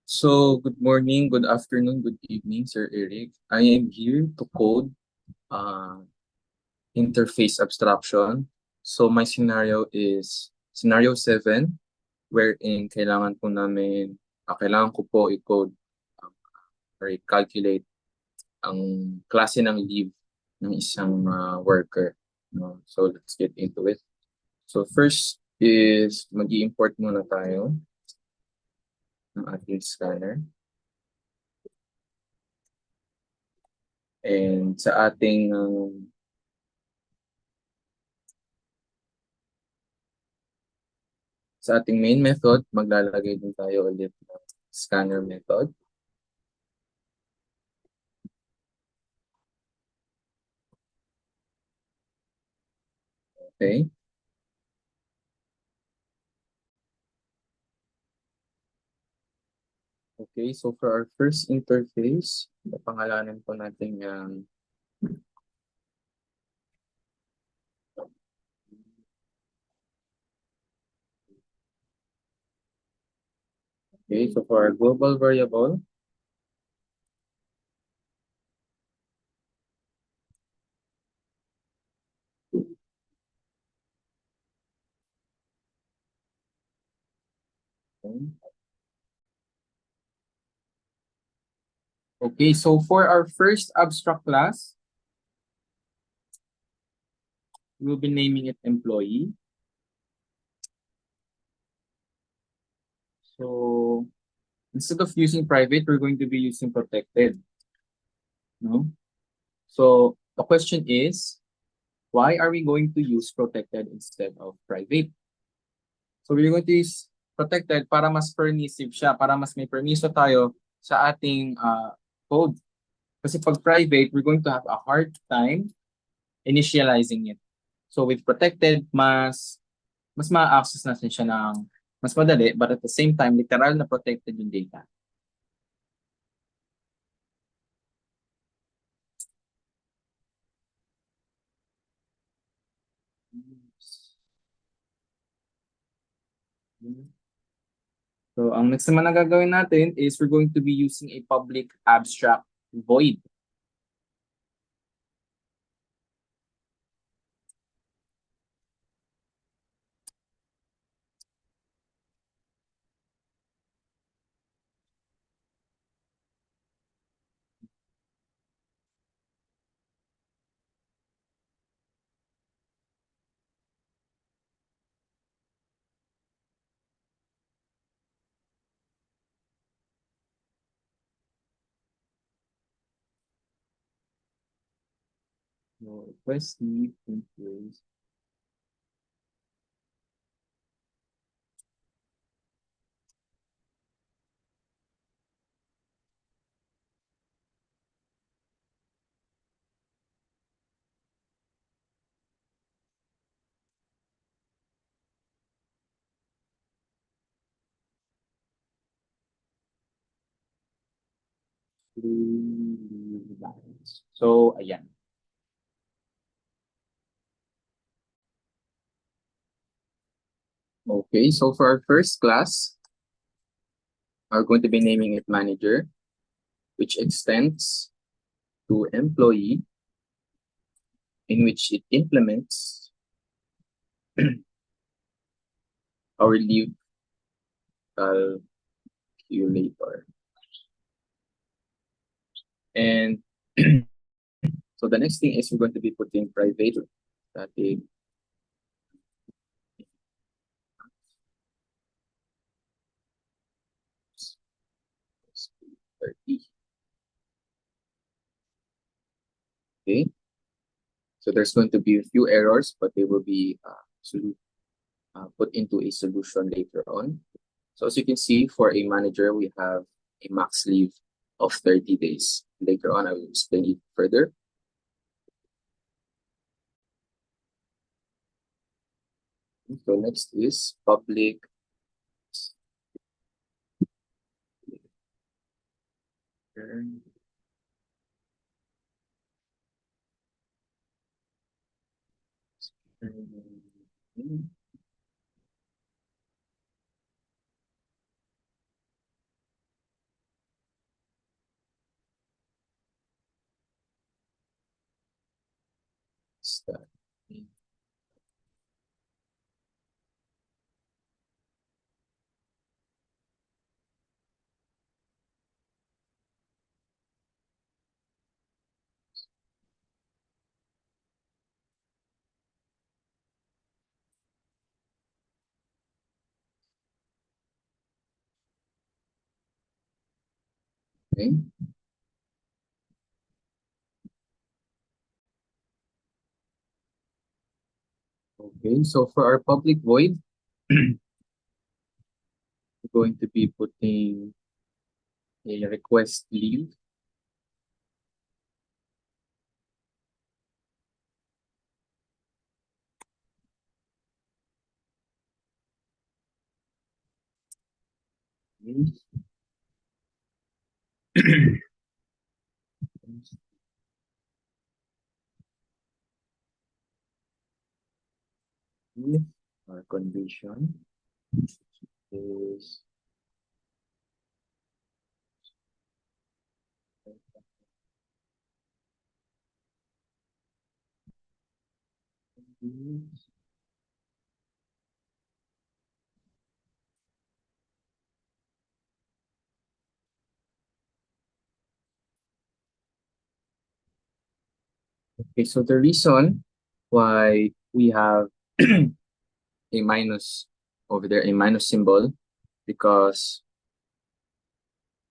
So, good morning, good afternoon, good evening, Sir Eric. I am here to code uh, interface abstraction. So, my scenario is scenario 7, wherein kailangan ko po i-code um, or i-calculate ang klase ng leave ng isang worker. No? So, let's get into it. So, first is mag-i-import muna tayo ng ating scanner. And sa ating main method, maglalagay din tayo ulit ng scanner method. Okay. Okay, so for our first interface, pangalanan po natin yung okay, so for our global variable, okay, so for our first abstract class, we'll be naming it employee. So instead of using private, we're going to be using protected. No? So the question is, why are we going to use protected instead of private? So we're going to use protected para mas permissive siya, para mas may permiso tayo sa ating code. Kasi pag private, we're going to have a hard time initializing it. So with protected, mas ma-access natin siya ng mas madali, but at the same time, literal na protected yung data. So ang next naman na gagawin natin is we're going to be using a public abstract void. So request leave employees. So, ayan. Okay, so for our first class, we're going to be naming it manager, which extends to employee, in which it implements our leave calculator. And so the next thing is we're going to be putting private static .30. Okay, so there's going to be a few errors, but they will be put into a solution later on. So as you can see, for a manager, we have a max leave of 30 days. Later on, I will explain it further. So next is public Start. Okay. Okay, so for our public void, we're going to be putting a request leave. Our condition is okay. So the reason why we have a minus over there, a minus symbol, because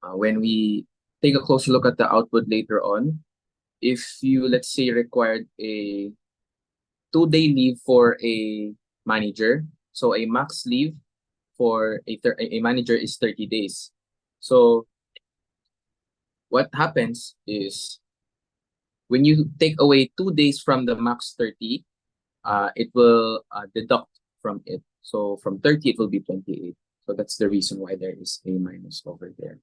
when we take a closer look at the output later on, if you, let's say, required a 2-day leave for a manager, so a max leave for a manager is 30 days. So what happens is when you take away 2 days from the max 30, it will deduct from it. So from 30, it will be 28. So that's the reason why there is a minus over there.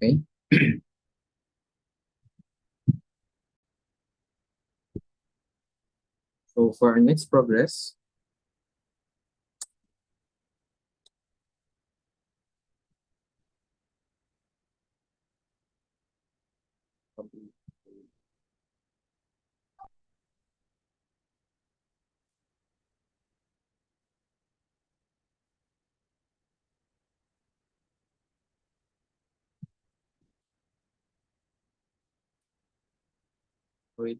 Okay. So for our next progress, wait,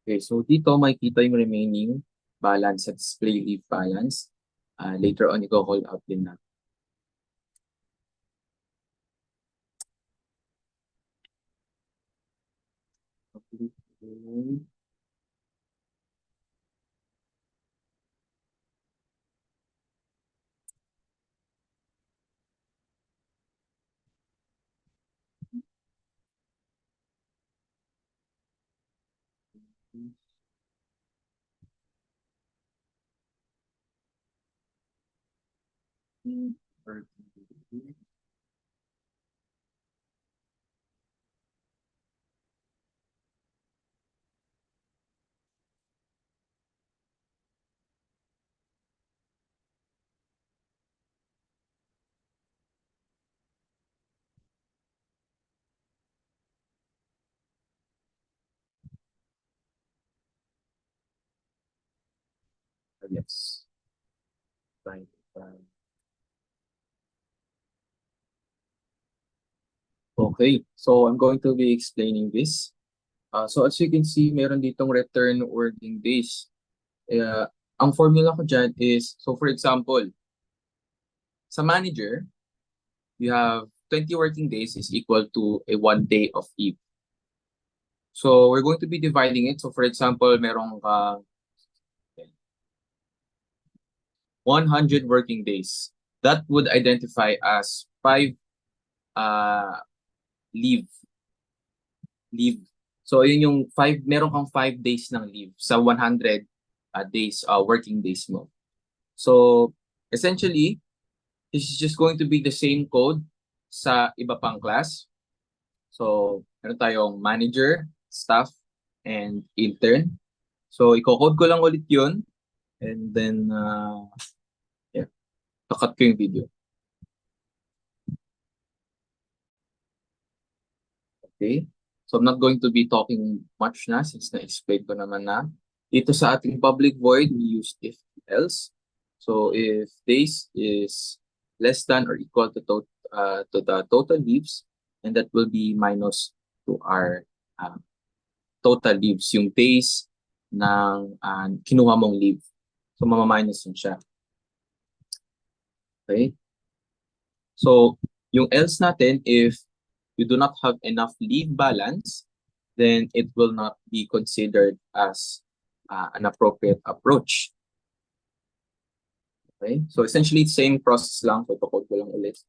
okay, so dito makikita yung remaining balance at display leave balance. Later on, i-call out din na. Yes. Fine. Fine. Okay, so I'm going to be explaining this. So as you can see, meron ditong return working days. Ang formula ko dyan is, so for example, sa manager, you have 20 working days is equal to a 1 day of leave. So we're going to be dividing it. So for example, merong 100 working days. That would identify as 5 leave. Leave. So yun yung meron kang 5 days ng leave sa 100 days, working days mo. So essentially, this is just going to be the same code sa iba pang class. So meron tayong manager, staff, and intern. So i-code ko lang ulit yun. And then, yeah, kakat ko yung video. Okay? So I'm not going to be talking much na since na-explain ko naman na. Dito sa ating public void, we use if else. So if days is less than or equal to the total leaves, and that will be minus to our total leaves, yung days ng kinuha mong leave. So mamaminus yun siya. Okay? So yung else natin, if you do not have enough leave balance, then it will not be considered as an appropriate approach. Okay? So essentially, same process lang. So ito-code ko lang ulit.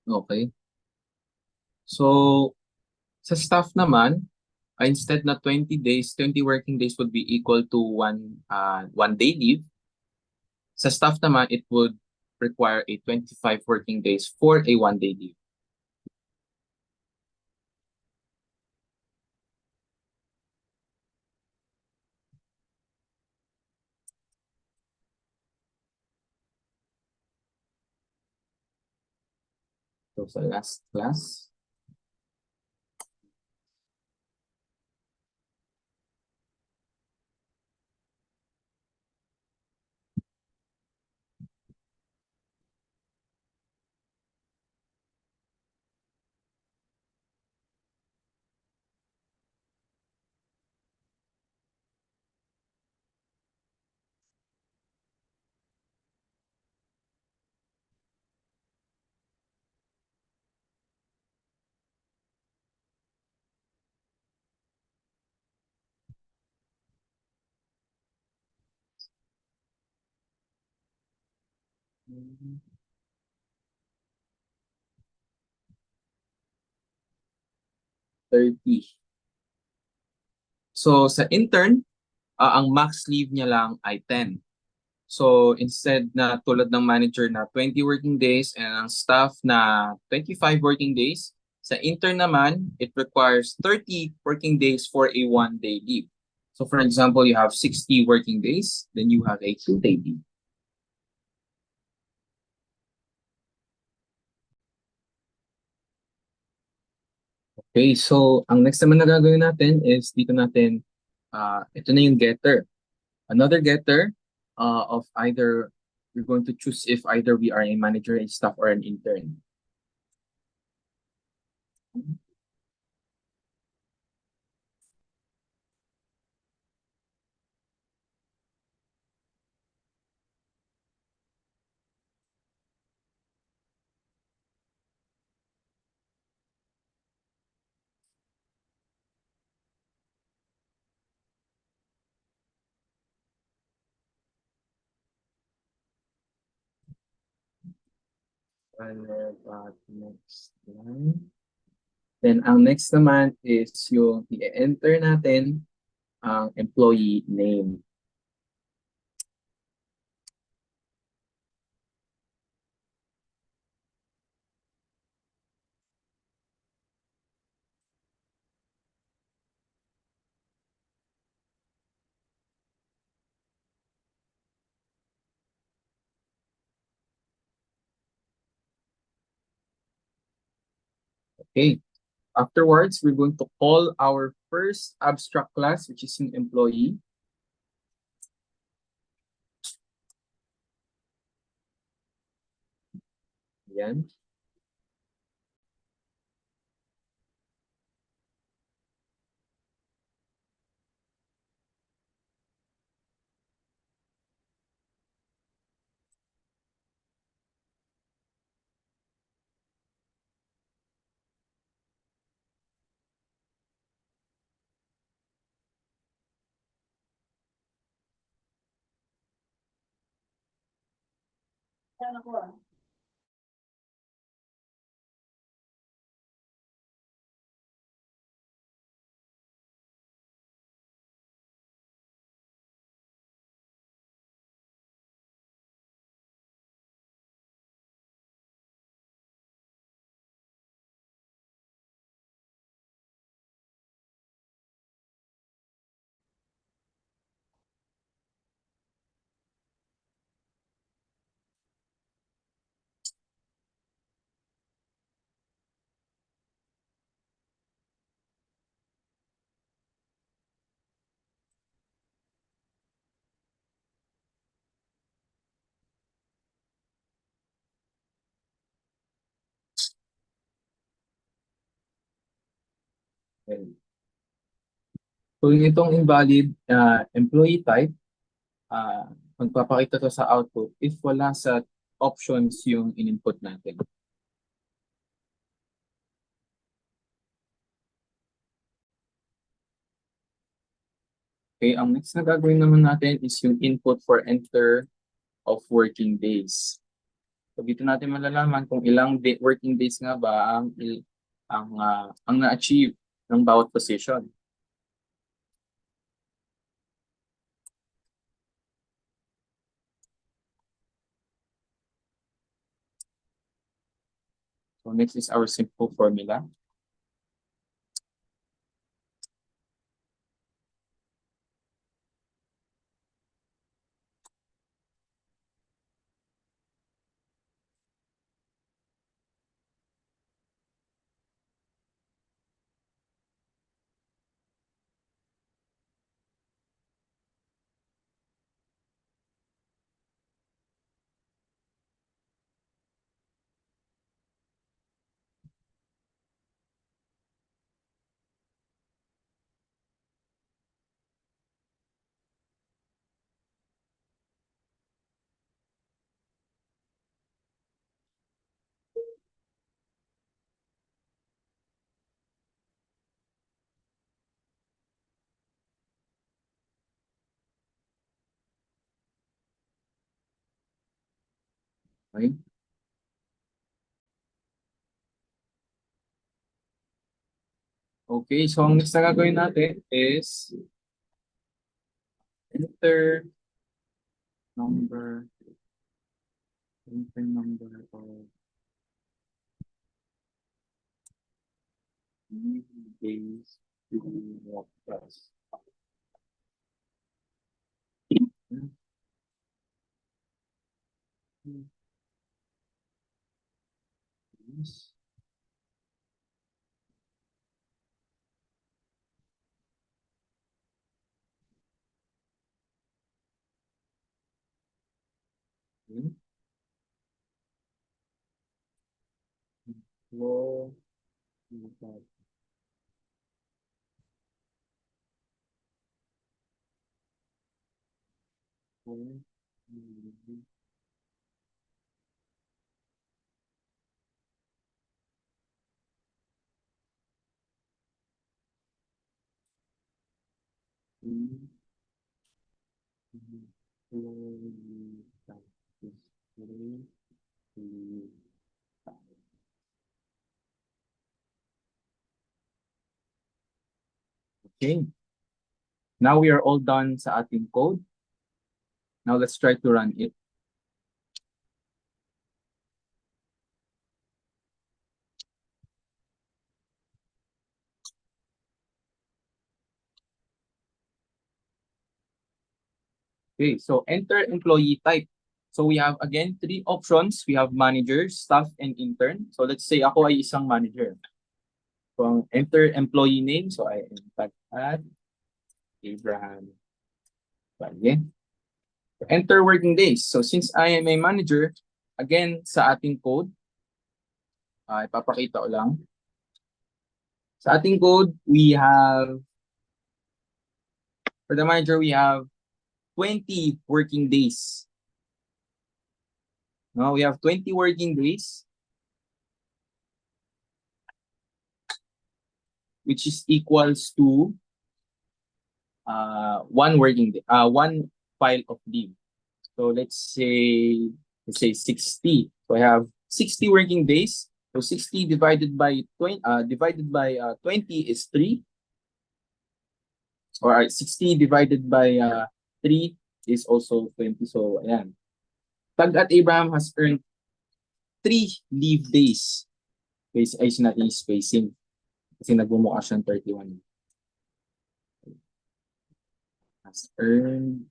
Okay. So, sa staff naman, instead na 20 days, 20 working days would be equal to one day leave. Sa staff naman, it would require a 25 working days for a one-day leave. So sa last class, mm, 30. So sa intern, ang max leave niya lang ay 10. So instead na tulad ng manager na 20 working days and ang staff na 25 working days, sa intern naman, it requires 30 working days for a one-day leave. So for example, you have 60 working days, then you have a two-day leave. Okay, so ang next naman na gagawin natin is dito natin, ito na yung getter. Another getter of either, we're going to choose if either we are a manager, a staff, or an intern. And next line. Then ang next naman is yung i-enter natin ang employee name. Okay. Afterwards, we're going to call our first abstract class, which is yung employee. Yan. Okay. So yung itong invalid employee type, magpapakita to sa output if wala sa options yung in-input natin. Okay, ang next na gagawin naman natin is yung input for enter of working days. So dito natin malalaman kung ilang working days nga ba ang na-achieve ng bawat position. So next is our simple formula. Okay? Okay, so ang next na gagawin natin is enter number of days to walk plus. Yes. Okay. Flow. Okay. Now we are all done sa ating code. Now let's try to run it. Okay, so enter employee type. So we have again three options. We have manager, staff, and intern. So let's say ako ay isang manager. So enter employee name. So I type at Abraham Valle. Enter working days. So since I am a manager, again sa ating code, ipapakita ko lang. Sa ating code, we have, for the manager, we have 20 working days. No, we have 20 working days, which is equals to one working day, one file of leave. So let's say 60. So I have 60 working days. So 60 divided by 20 is 3. Or 60 divided by 3 is also 20. So ayan. Tag at Abraham has earned 3 leave days. Base ayos natin yung spacing. Kasi nagbumuka siyang 31. Has earned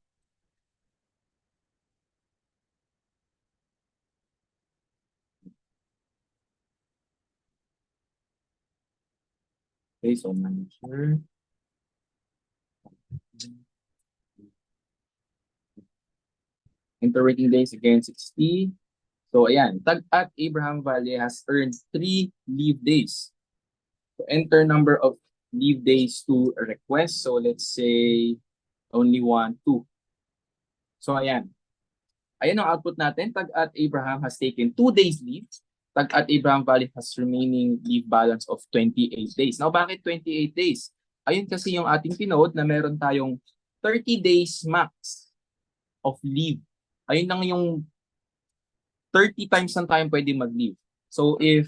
okay, so manager. Enter working days again 60. So ayan, tag at Abraham Valle has earned 3 leave days. So enter number of leave days to a request. So let's say only 1, 2. So ayan. Ayan ang output natin. Tag at Abraham has taken 2 days leave. Tag at Abraham Valle has remaining leave balance of 28 days. Now bakit 28 days? Ayun kasi yung ating pinode na meron tayong 30 days max of leave. Ayun lang yung 30 times lang tayo pwede mag-leave. So if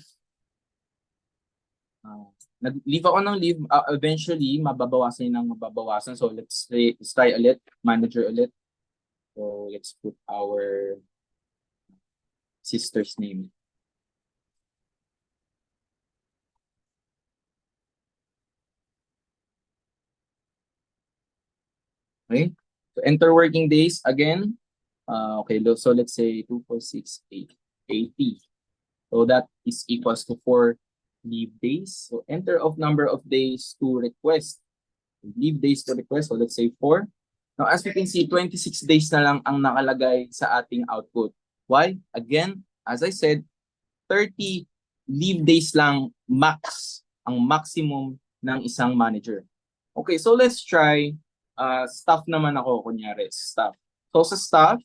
nag-leave ako ng leave, eventually mababawasan ng mababawasan. So let's try ulit, manager ulit. So let's put our sister's name. Okay, so enter working days again. Okay, so let's say 2, 4, 6, 8, 80. So that is equals to 4 leave days. So enter of number of days to request. Leave days to request. So let's say 4. Now as you can see, 26 days na lang ang nakalagay sa ating output. Why? Again, as I said, 30 leave days lang max, ang maximum ng isang manager. Okay, so let's try staff naman ako, kunyari, staff. So sa staff,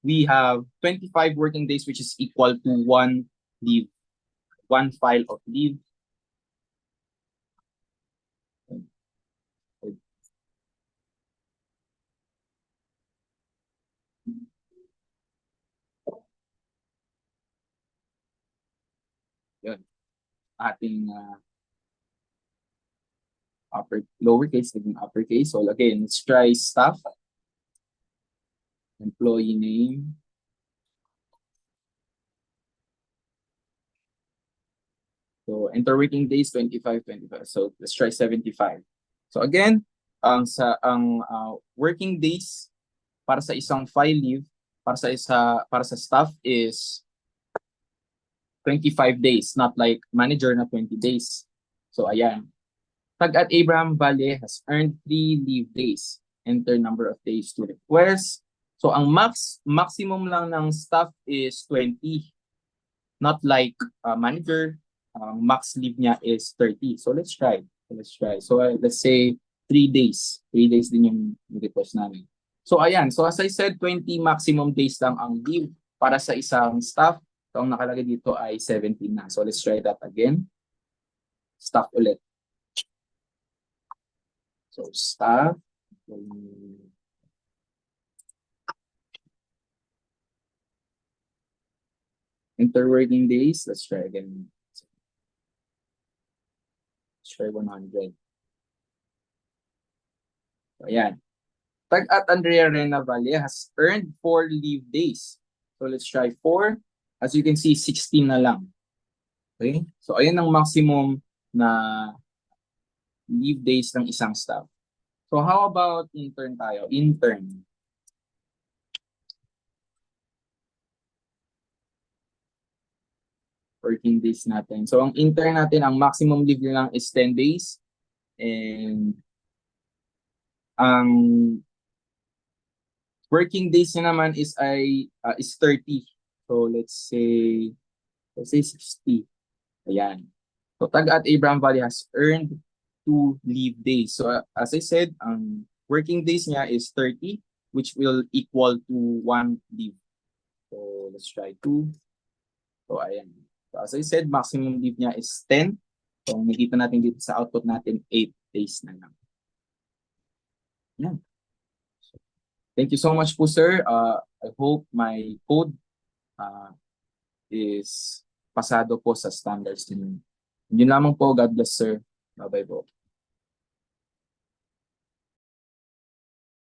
we have 25 working days, which is equal to 1 leave, 1 file of leave. Yun, ating lowercase, naging uppercase. So again, let's try staff. Employee name. So enter working days 25, 25. So let's try 75. So again, ang working days para sa isang file leave para sa staff is 25 days, not like manager na 20 days. So ayan. Tag at Abraham Valle has earned 3 leave days. Enter number of days to request. So ang maximum lang ng staff is 20. Not like manager, max leave niya is 30. So let's try. So let's say 3 days. 3 days din yung request namin. So ayan. So as I said, 20 maximum days lang ang leave para sa isang staff. So ang nakalagay dito ay 17 na. So let's try that again. Staff ulit. So staff. Enter working days. Let's try again. Let's try 100. So ayan. Tag at Andrea Rena Valle has earned 4 leave days. So let's try 4. As you can see, 16 na lang. Okay? So ayan ang maximum na leave days ng isang staff. So how about intern tayo? Intern. Working days natin. So ang intern natin, ang maximum leave lang is 10 days. And ang working days niya naman is 30. So let's say 60. Ayan. So tag at Abraham Valle has earned 2 leave days. So as I said, ang working days niya is 30, which will equal to 1 leave. So let's try 2. So ayan. So as I said, maximum leave niya is 10. So nakita natin dito sa output natin, 8 days na lang. Yan. Thank you so much po, sir. I hope my code is pasado po sa standards ninyo. Yun lamang po. God bless, sir. Bye-bye po.